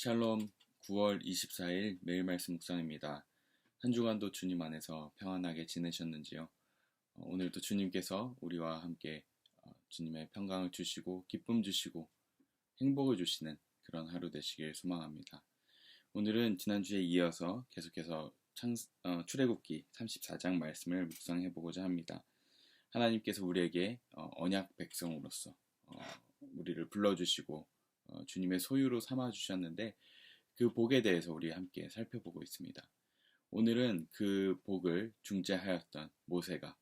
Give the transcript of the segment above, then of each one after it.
샬롬 9월 24일 매일 말씀 묵상입니다. 한 주간도 주님 안에서 평안하게 지내셨는지요? 오늘도 주님께서 우리와 함께 주님의 평강을 주시고 기쁨 주시고 행복을 주시는 그런 하루 되시길 소망합니다. 오늘은 지난주에 이어서 계속해서 출애굽기 34장 말씀을 묵상해 보고자 합니다. 하나님께서 우리에게 언약 백성으로서 우리를 불러주시고 주님의 소유로 삼아주셨는데 그 복에 대해서 우리 함께 살펴보고 있습니다. 오늘은 그 복을 중재하였던 모세가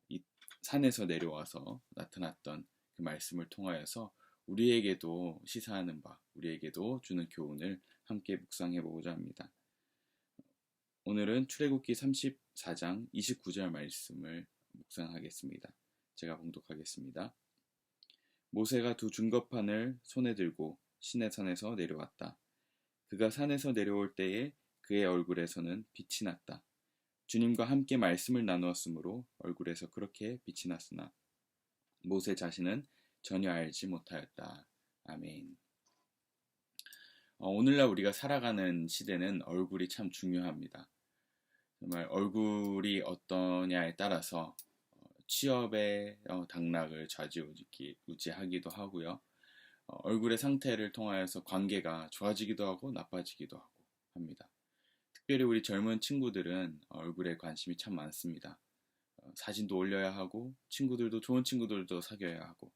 이 산에서 내려와서 나타났던 그 말씀을 통하여서 우리에게도 시사하는 바, 우리에게도 주는 교훈을 함께 묵상해 보고자 합니다. 오늘은 출애굽기 34장 29절 말씀을 묵상하겠습니다. 제가 봉독하겠습니다. 모세가 두 증거판을 손에 들고 시내산에서 내려왔다. 그가 산에서 내려올 때에 그의 얼굴에서는 빛이 났다. 주님과 함께 말씀을 나누었으므로 얼굴에서 그렇게 빛이 났으나 모세 자신은 전혀 알지 못하였다. 아멘. 오늘날 우리가 살아가는 시대는 얼굴이 참 중요합니다. 정말 얼굴이 어떠냐에 따라서 취업의 당락을 좌지우지하기도 하고요. 얼굴의 상태를 통하여서 관계가 좋아지기도 하고 나빠지기도 하고 합니다. 특별히 우리 젊은 친구들은 얼굴에 관심이 참 많습니다. 사진도 올려야 하고 좋은 친구들도 사귀어야 하고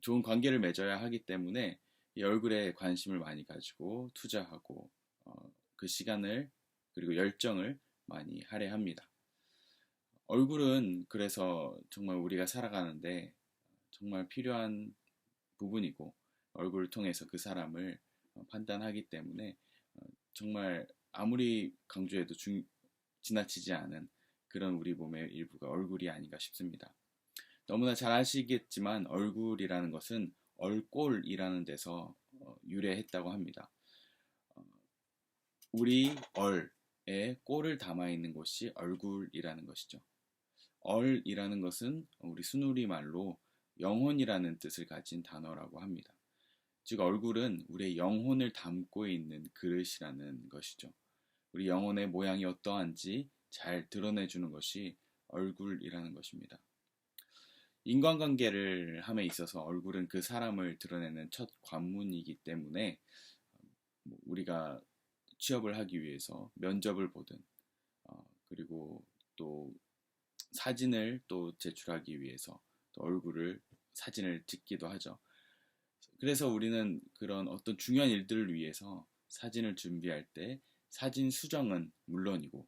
좋은 관계를 맺어야 하기 때문에 이 얼굴에 관심을 많이 가지고 투자하고 그 시간을 그리고 열정을 많이 할애합니다. 얼굴은 그래서 정말 우리가 살아가는데 정말 필요한 부분이고 얼굴을 통해서 그 사람을 판단하기 때문에 정말 아무리 강조해도 지나치지 않은 그런 우리 몸의 일부가 얼굴이 아닌가 싶습니다. 너무나 잘 아시겠지만 얼굴이라는 것은 얼꼴이라는 데서 유래했다고 합니다. 우리 얼에 꼴을 담아있는 곳이 얼굴이라는 것이죠. 얼이라는 것은 우리 순우리 말로 영혼이라는 뜻을 가진 단어라고 합니다. 즉 얼굴은 우리의 영혼을 담고 있는 그릇이라는 것이죠. 우리 영혼의 모양이 어떠한지 잘 드러내주는 것이 얼굴이라는 것입니다. 인간관계를 함에 있어서 얼굴은 그 사람을 드러내는 첫 관문이기 때문에 우리가 취업을 하기 위해서 면접을 보든 그리고 또 사진을 또 제출하기 위해서 또 사진을 찍기도 하죠. 그래서 우리는 그런 어떤 중요한 일들을 위해서 사진을 준비할 때 사진 수정은 물론이고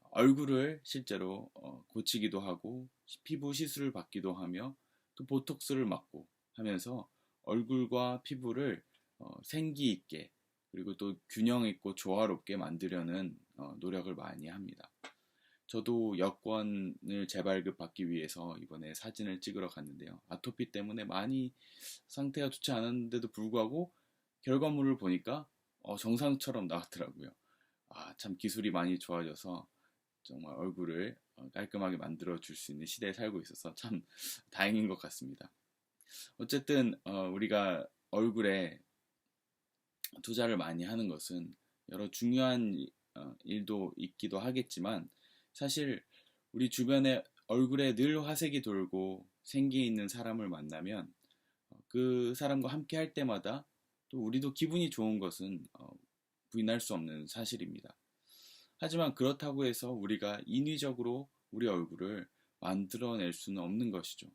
얼굴을 실제로 고치기도 하고 피부 시술을 받기도 하며 또 보톡스를 맞고 하면서 얼굴과 피부를 생기 있게 그리고 또 균형 있고 조화롭게 만들려는 노력을 많이 합니다. 저도 여권을 재발급 받기 위해서 이번에 사진을 찍으러 갔는데요. 아토피 때문에 많이 상태가 좋지 않았는데도 불구하고 결과물을 보니까 정상처럼 나왔더라고요. 참 기술이 많이 좋아져서 정말 얼굴을 깔끔하게 만들어줄 수 있는 시대에 살고 있어서 참 다행인 것 같습니다. 어쨌든 우리가 얼굴에 투자를 많이 하는 것은 여러 중요한 일도 있기도 하겠지만 사실 우리 주변에 얼굴에 늘 화색이 돌고 생기 있는 사람을 만나면 그 사람과 함께 할 때마다 또 우리도 기분이 좋은 것은 부인할 수 없는 사실입니다. 하지만 그렇다고 해서 우리가 인위적으로 우리 얼굴을 만들어낼 수는 없는 것이죠.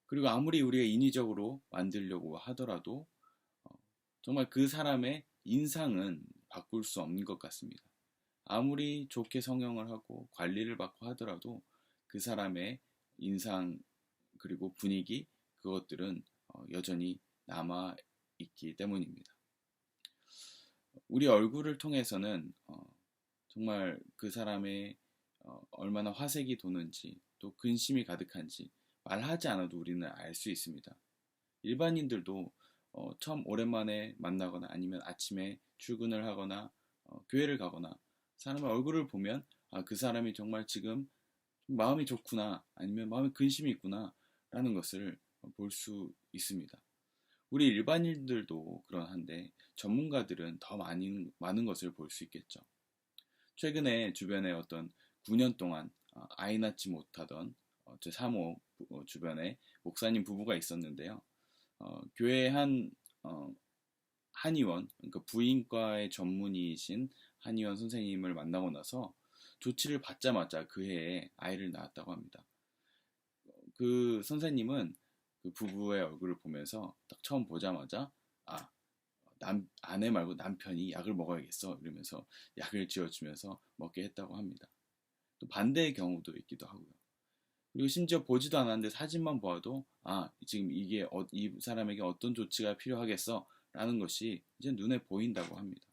그리고 아무리 우리가 인위적으로 만들려고 하더라도 정말 그 사람의 인상은 바꿀 수 없는 것 같습니다. 아무리 좋게 성형을 하고 관리를 받고 하더라도 그 사람의 인상 그리고 분위기 그것들은 여전히 남아있기 때문입니다. 우리 얼굴을 통해서는 정말 그 사람의 얼마나 화색이 도는지 또 근심이 가득한지 말하지 않아도 우리는 알 수 있습니다. 일반인들도 처음 오랜만에 만나거나 아니면 아침에 출근을 하거나 교회를 가거나 사람의 얼굴을 보면 그 사람이 정말 지금 마음이 좋구나 아니면 마음에 근심이 있구나 라는 것을 볼 수 있습니다. 우리 일반인들도 그러한데 전문가들은 더 많은 것을 볼 수 있겠죠. 최근에 주변에 어떤 9년 동안 아이 낳지 못하던 제 사모 주변에 목사님 부부가 있었는데요. 교회 어, 한의원, 그러니까 부인과의 전문의이신 한의원 선생님을 만나고 나서 조치를 받자마자 그 해에 아이를 낳았다고 합니다. 그 선생님은 그 부부의 얼굴을 보면서 딱 처음 보자마자 아, 아내 말고 남편이 약을 먹어야겠어 이러면서 약을 지어주면서 먹게 했다고 합니다. 또 반대의 경우도 있기도 하고요. 그리고 심지어 보지도 않았는데 사진만 보아도 지금 이게 이 사람에게 어떤 조치가 필요하겠어 라는 것이 이제 눈에 보인다고 합니다.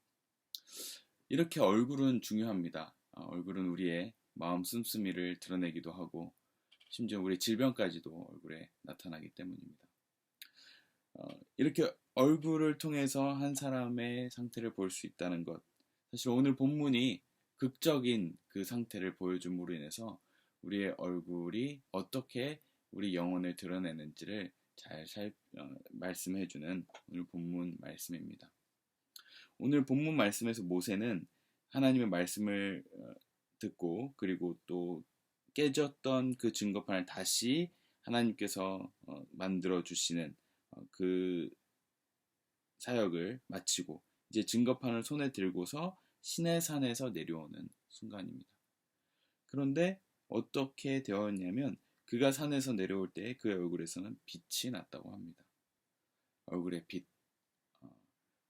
이렇게 얼굴은 중요합니다. 얼굴은 우리의 마음 씀씀이를 드러내기도 하고 심지어 우리 질병까지도 얼굴에 나타나기 때문입니다. 이렇게 얼굴을 통해서 한 사람의 상태를 볼 수 있다는 것. 사실 오늘 본문이 극적인 그 상태를 보여줌으로 인해서 우리의 얼굴이 어떻게 우리 영혼을 드러내는지를 말씀해주는 오늘 본문 말씀입니다. 오늘 본문 말씀에서 모세는 하나님의 말씀을 듣고 그리고 또 깨졌던 그 증거판을 다시 하나님께서 만들어 주시는 그 사역을 마치고 이제 증거판을 손에 들고서 시내산에서 내려오는 순간입니다. 그런데 어떻게 되었냐면 그가 산에서 내려올 때 그의 얼굴에서는 빛이 났다고 합니다. 얼굴에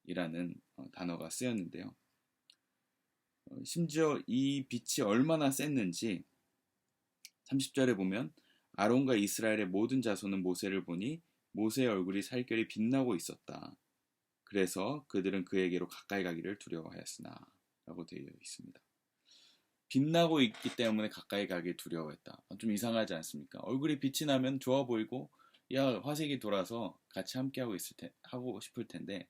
빛이라는 단어가 쓰였는데요. 심지어 이 빛이 얼마나 셌는지 30절에 보면 아론과 이스라엘의 모든 자손은 모세를 보니 모세의 얼굴이 살결이 빛나고 있었다. 그래서 그들은 그에게로 가까이 가기를 두려워하였으나 라고 되어 있습니다. 빛나고 있기 때문에 가까이 가기 두려워했다. 좀 이상하지 않습니까? 얼굴이 빛이 나면 좋아 보이고 야 화색이 돌아서 같이 함께 하고 싶을 텐데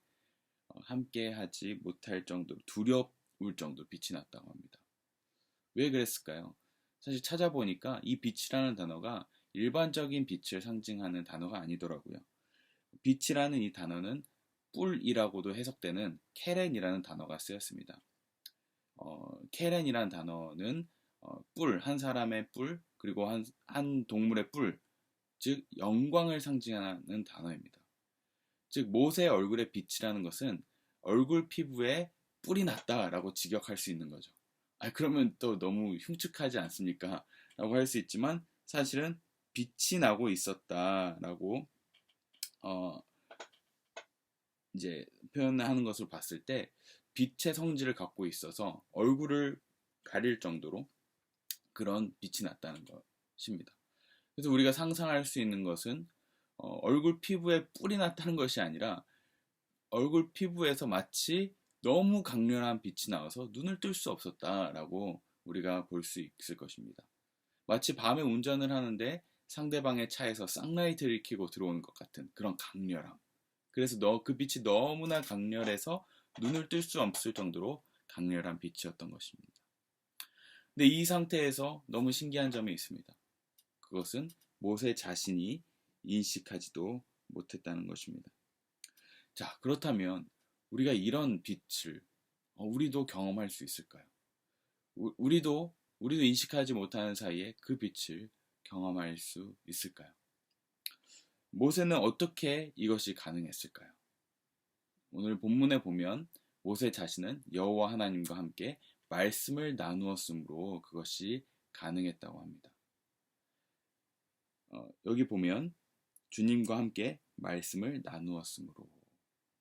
함께 하지 못할 정도로 두려울 정도로 빛이 났다고 합니다. 왜 그랬을까요? 사실 찾아보니까 이 빛이라는 단어가 일반적인 빛을 상징하는 단어가 아니더라고요. 빛이라는 이 단어는 뿔이라고도 해석되는 케렌이라는 단어가 쓰였습니다. 케렌이라는 단어는 뿔, 한 사람의 뿔, 그리고 한 동물의 뿔, 즉 영광을 상징하는 단어입니다. 즉 모세의 얼굴의 빛이라는 것은 얼굴 피부에 뿔이 났다라고 직역할 수 있는 거죠. 그러면 또 너무 흉측하지 않습니까? 라고 할 수 있지만 사실은 빛이 나고 있었다라고 이제 표현하는 것을 봤을 때 빛의 성질을 갖고 있어서 얼굴을 가릴 정도로 그런 빛이 났다는 것입니다. 그래서 우리가 상상할 수 있는 것은 얼굴 피부에 뿔이 났다는 것이 아니라 얼굴 피부에서 마치 너무 강렬한 빛이 나와서 눈을 뜰 수 없었다라고 우리가 볼 수 있을 것입니다. 마치 밤에 운전을 하는데 상대방의 차에서 쌍라이트를 켜고 들어오는 것 같은 그런 강렬함. 그래서 그 빛이 너무나 강렬해서 눈을 뜰 수 없을 정도로 강렬한 빛이었던 것입니다. 근데 이 상태에서 너무 신기한 점이 있습니다. 그것은 모세 자신이 인식하지도 못했다는 것입니다. 자, 그렇다면 우리가 이런 빛을 우리도 경험할 수 있을까요? 우리도 인식하지 못하는 사이에 그 빛을 경험할 수 있을까요? 모세는 어떻게 이것이 가능했을까요? 오늘 본문에 보면 모세 자신은 여호와 하나님과 함께 말씀을 나누었으므로 그것이 가능했다고 합니다. 여기 보면 주님과 함께 말씀을 나누었으므로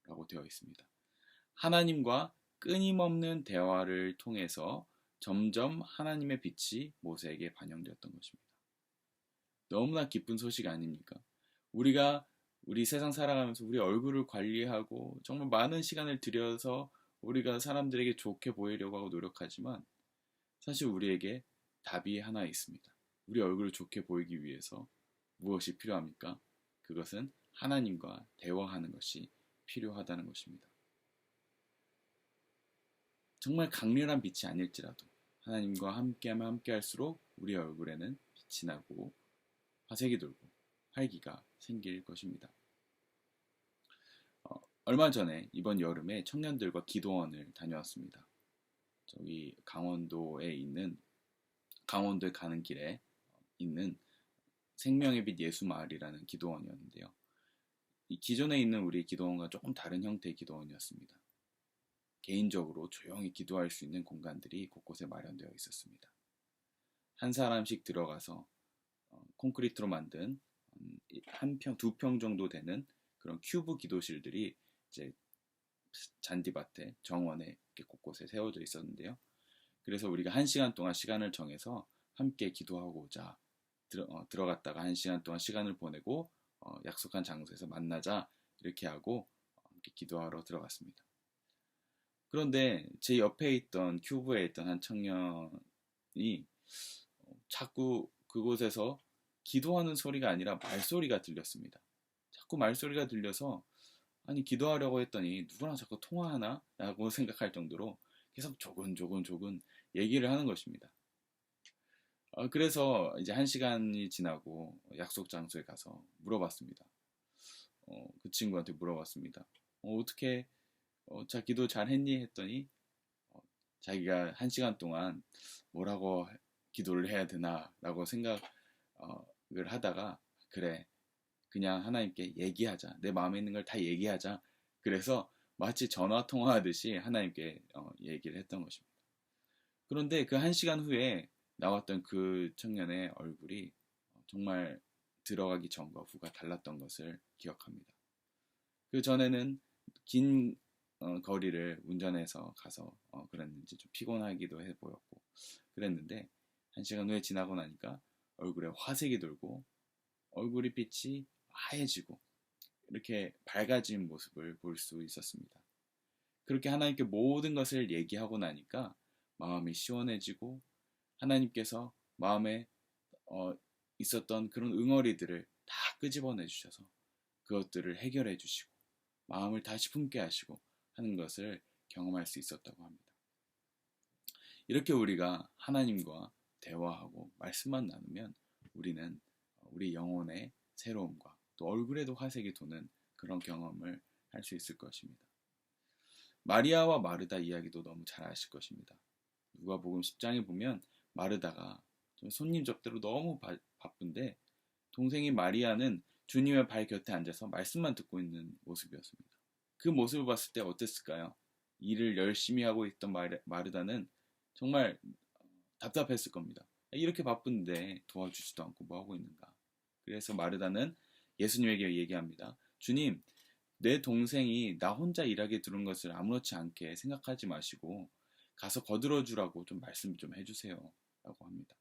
라고 되어 있습니다. 하나님과 끊임없는 대화를 통해서 점점 하나님의 빛이 모세에게 반영되었던 것입니다. 너무나 기쁜 소식 아닙니까? 우리 세상 살아가면서 우리 얼굴을 관리하고 정말 많은 시간을 들여서 우리가 사람들에게 좋게 보이려고 하고 노력하지만 사실 우리에게 답이 하나 있습니다. 우리 얼굴을 좋게 보이기 위해서 무엇이 필요합니까? 그것은 하나님과 대화하는 것이 필요하다는 것입니다. 정말 강렬한 빛이 아닐지라도 하나님과 함께하면 함께할수록 우리 얼굴에는 빛이 나고 화색이 돌고 활기가 생길 것입니다. 얼마 전에 이번 여름에 청년들과 기도원을 다녀왔습니다. 저기 강원도에 있는 강원도에 가는 길에 있는 생명의 빛 예수마을이라는 기도원이었는데요. 이 기존에 있는 우리 기도원과 조금 다른 형태의 기도원이었습니다. 개인적으로 조용히 기도할 수 있는 공간들이 곳곳에 마련되어 있었습니다. 한 사람씩 들어가서 콘크리트로 만든 한 평, 두 평 정도 되는 그런 큐브 기도실들이 이제 잔디밭에 정원에 이렇게 곳곳에 세워져 있었는데요. 그래서 우리가 1시간 동안 시간을 정해서 함께 기도하고자 들어갔다가 1시간 동안 시간을 보내고 약속한 장소에서 만나자 이렇게 하고 함께 기도하러 들어갔습니다. 그런데 제 옆에 있던 큐브에 있던 한 청년이 자꾸 그곳에서 기도하는 소리가 아니라 말소리가 들렸습니다. 자꾸 말소리가 들려서 아니 기도하려고 했더니 누구랑 자꾸 통화하나? 라고 생각할 정도로 계속 조근조근 얘기를 하는 것입니다. 그래서 이제 1시간이 지나고 약속 장소에 가서 물어봤습니다. 그 친구한테 물어봤습니다. 어떻게 자 기도 잘 했니? 했더니 자기가 1시간 동안 뭐라고 기도를 해야 되나 라고 생각을 하다가 그래 그냥 하나님께 얘기하자. 내 마음에 있는 걸 다 얘기하자. 그래서 마치 전화 통화하듯이 하나님께 얘기를 했던 것입니다. 그런데 그 1시간 후에 나왔던 그 청년의 얼굴이 정말 들어가기 전과 후가 달랐던 것을 기억합니다. 그 전에는 긴 거리를 운전해서 가서 그랬는지 좀 피곤하기도 해 보였고 그랬는데 1시간 후에 지나고 나니까 얼굴에 화색이 돌고 얼굴이 빛이 하얘지고 이렇게 밝아진 모습을 볼 수 있었습니다. 그렇게 하나님께 모든 것을 얘기하고 나니까 마음이 시원해지고 하나님께서 마음에 있었던 그런 응어리들을 다 끄집어내 주셔서 그것들을 해결해 주시고 마음을 다시 품게 하시고 하는 것을 경험할 수 있었다고 합니다. 이렇게 우리가 하나님과 대화하고 말씀만 나누면 우리는 우리 영혼의 새로움과 또 얼굴에도 화색이 도는 그런 경험을 할 수 있을 것입니다. 마리아와 마르다 이야기도 너무 잘 아실 것입니다. 누가복음 10장에 보면 마르다가 손님 접대로 너무 바쁜데 동생인 마리아는 주님의 발 곁에 앉아서 말씀만 듣고 있는 모습이었습니다. 그 모습을 봤을 때 어땠을까요? 일을 열심히 하고 있던 마르다는 정말 답답했을 겁니다. 이렇게 바쁜데 도와주지도 않고 뭐 하고 있는가? 그래서 마르다는 예수님에게 얘기합니다. 주님, 내 동생이 나 혼자 일하게 들은 것을 아무렇지 않게 생각하지 마시고 가서 거들어 주라고 좀 말씀 좀 해주세요. 라고 합니다.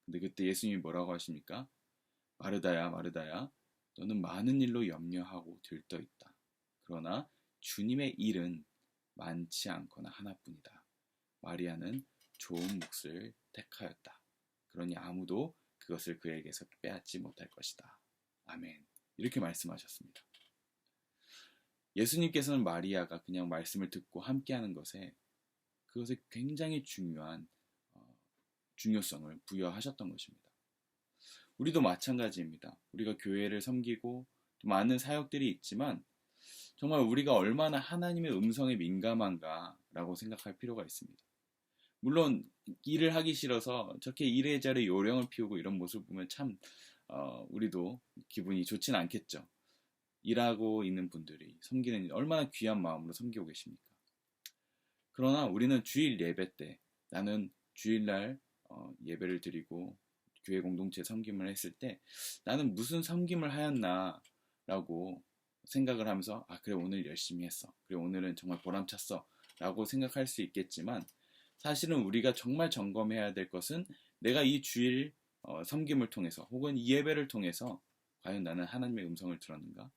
근데 그때 예수님이 뭐라고 하십니까? 마르다야, 마르다야, 너는 많은 일로 염려하고 들떠 있다. 그러나 주님의 일은 많지 않거나 하나뿐이다. 마리아는 좋은 몫을 택하였다. 그러니 아무도 그것을 그에게서 빼앗지 못할 것이다. 아멘. 이렇게 말씀하셨습니다. 예수님께서는 마리아가 그냥 말씀을 듣고 함께하는 그것에 굉장히 중요한 중요성을 부여하셨던 것입니다. 우리도 마찬가지입니다. 우리가 교회를 섬기고 또 많은 사역들이 있지만 정말 우리가 얼마나 하나님의 음성에 민감한가라고 생각할 필요가 있습니다. 물론 일을 하기 싫어서 저렇게 이래저래 요령을 피우고 이런 모습 보면 참 우리도 기분이 좋진 않겠죠. 일하고 있는 분들이 섬기는 일 얼마나 귀한 마음으로 섬기고 계십니까? 그러나 우리는 주일 예배 때 나는 주일날 예배를 드리고 교회 공동체 섬김을 했을 때 나는 무슨 섬김을 하였나 라고 생각을 하면서 그래 오늘 열심히 했어. 그래 오늘은 정말 보람찼어 라고 생각할 수 있겠지만 사실은 우리가 정말 점검해야 될 것은 내가 이 주일 섬김을 통해서 혹은 이 예배를 통해서 과연 나는 하나님의 음성을 들었는가?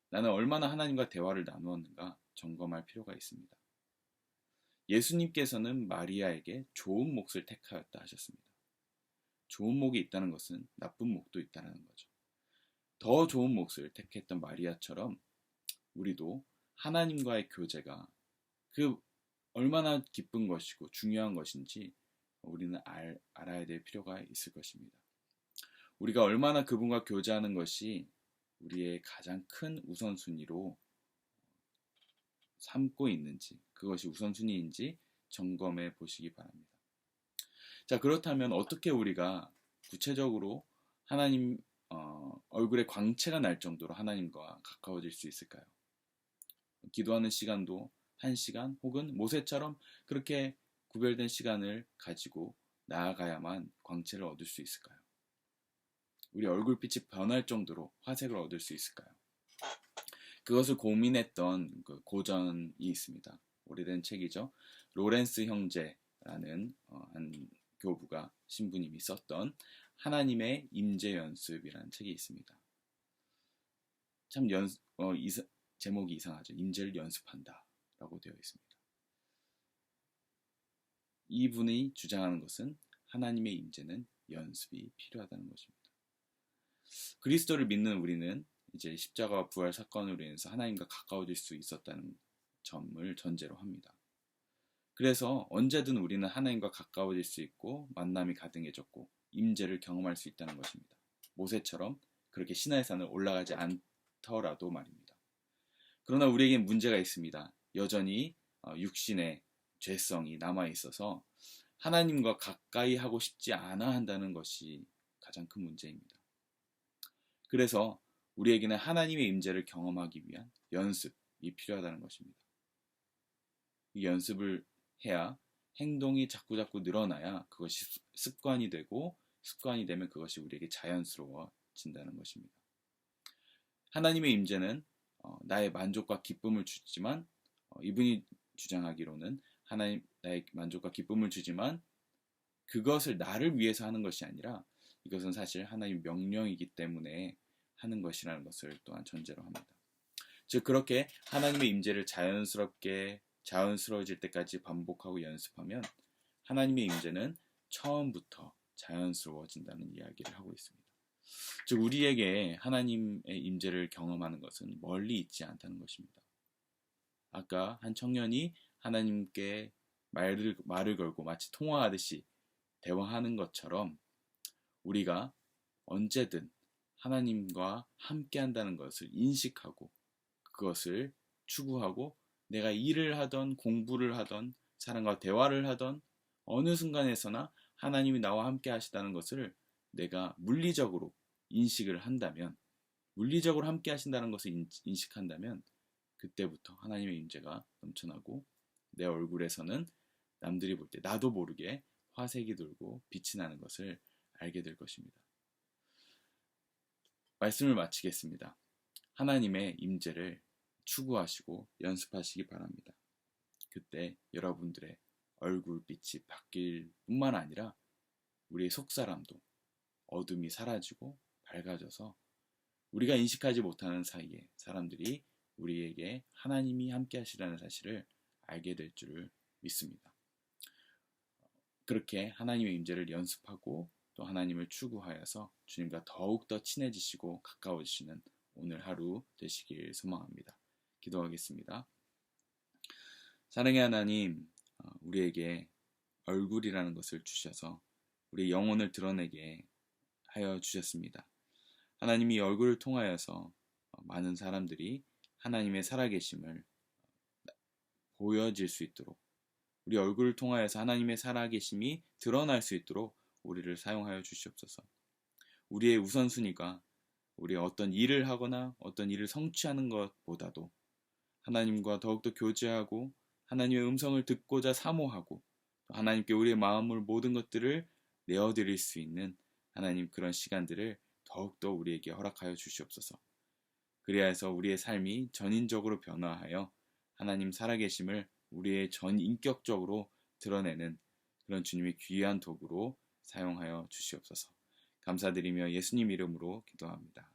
나는 얼마나 하나님과 대화를 나누었는가 점검할 필요가 있습니다. 예수님께서는 마리아에게 좋은 몫을 택하였다 하셨습니다. 좋은 목이 있다는 것은 나쁜 목도 있다는 거죠. 더 좋은 몫을 택했던 마리아처럼 우리도 하나님과의 교제가 그 얼마나 기쁜 것이고 중요한 것인지 우리는 알아야 될 필요가 있을 것입니다. 우리가 얼마나 그분과 교제하는 것이 우리의 가장 큰 우선순위로 삼고 있는지, 그것이 우선순위인지 점검해 보시기 바랍니다. 자, 그렇다면 어떻게 우리가 구체적으로 하나님 얼굴에 광채가 날 정도로 하나님과 가까워질 수 있을까요? 기도하는 시간도 1시간 혹은 모세처럼 그렇게 구별된 시간을 가지고 나아가야만 광채를 얻을 수 있을까요? 우리 얼굴빛이 변할 정도로 화색을 얻을 수 있을까요? 그것을 고민했던 그 고전이 있습니다. 오래된 책이죠. 로렌스 형제라는 한 교부가 신부님이 썼던 하나님의 임재 연습이라는 책이 있습니다. 참 제목이 이상하죠. 임재를 연습한다 라고 되어 있습니다. 이분이 주장하는 것은 하나님의 임재는 연습이 필요하다는 것입니다. 그리스도를 믿는 우리는 이제 십자가와 부활 사건으로 인해서 하나님과 가까워질 수 있었다는 점을 전제로 합니다. 그래서 언제든 우리는 하나님과 가까워질 수 있고 만남이 가능해졌고 임재를 경험할 수 있다는 것입니다. 모세처럼 그렇게 시나이 산을 올라가지 않더라도 말입니다. 그러나 우리에겐 문제가 있습니다. 여전히 육신의 죄성이 남아 있어서 하나님과 가까이 하고 싶지 않아 한다는 것이 가장 큰 문제입니다. 그래서 우리에게는 하나님의 임재를 경험하기 위한 연습이 필요하다는 것입니다. 이 연습을 해야 행동이 자꾸자꾸 늘어나야 그것이 습관이 되고 습관이 되면 그것이 우리에게 자연스러워진다는 것입니다. 하나님의 임재는 나의 만족과 기쁨을 주지만 이분이 주장하기로는 하나님 나의 만족과 기쁨을 주지만 그것을 나를 위해서 하는 것이 아니라 이것은 사실 하나님의 명령이기 때문에 하는 것이라는 것을 또한 전제로 합니다. 즉 그렇게 하나님의 임재를 자연스러워질 때까지 반복하고 연습하면 하나님의 임재는 처음부터 자연스러워진다는 이야기를 하고 있습니다. 즉 우리에게 하나님의 임재를 경험하는 것은 멀리 있지 않다는 것입니다. 아까 한 청년이 하나님께 말을 걸고 마치 통화하듯이 대화하는 것처럼 우리가 언제든 하나님과 함께 한다는 것을 인식하고 그것을 추구하고 내가 일을 하던 공부를 하던 사람과 대화를 하던 어느 순간에서나 하나님이 나와 함께 하시다는 것을 내가 물리적으로 인식을 한다면 물리적으로 함께 하신다는 것을 인식한다면 그때부터 하나님의 임재가 넘쳐나고 내 얼굴에서는 남들이 볼 때 나도 모르게 화색이 돌고 빛이 나는 것을 알게 될 것입니다. 말씀을 마치겠습니다. 하나님의 임재를 추구하시고 연습하시기 바랍니다. 그때 여러분들의 얼굴빛이 바뀔 뿐만 아니라 우리의 속사람도 어둠이 사라지고 밝아져서 우리가 인식하지 못하는 사이에 사람들이 우리에게 하나님이 함께 하시라는 사실을 알게 될 줄을 믿습니다. 그렇게 하나님의 임재를 연습하고 또 하나님을 추구하여서 주님과 더욱더 친해지시고 가까워지시는 오늘 하루 되시길 소망합니다. 기도하겠습니다. 사랑의 하나님, 우리에게 얼굴이라는 것을 주셔서 우리의 영혼을 드러내게 하여 주셨습니다. 하나님이 얼굴을 통하여서 많은 사람들이 하나님의 살아계심을 보여질 수 있도록 우리 얼굴을 통하여서 하나님의 살아계심이 드러날 수 있도록 우리를 사용하여 주시옵소서. 우리의 우선순위가 우리 어떤 일을 하거나 어떤 일을 성취하는 것보다도 하나님과 더욱더 교제하고 하나님의 음성을 듣고자 사모하고 하나님께 우리의 마음을 모든 것들을 내어드릴 수 있는 하나님 그런 시간들을 더욱더 우리에게 허락하여 주시옵소서. 그리하여 우리의 삶이 전인적으로 변화하여 하나님 살아계심을 우리의 전인격적으로 드러내는 그런 주님의 귀한 도구로 사용하여 주시옵소서. 감사드리며 예수님 이름으로 기도합니다.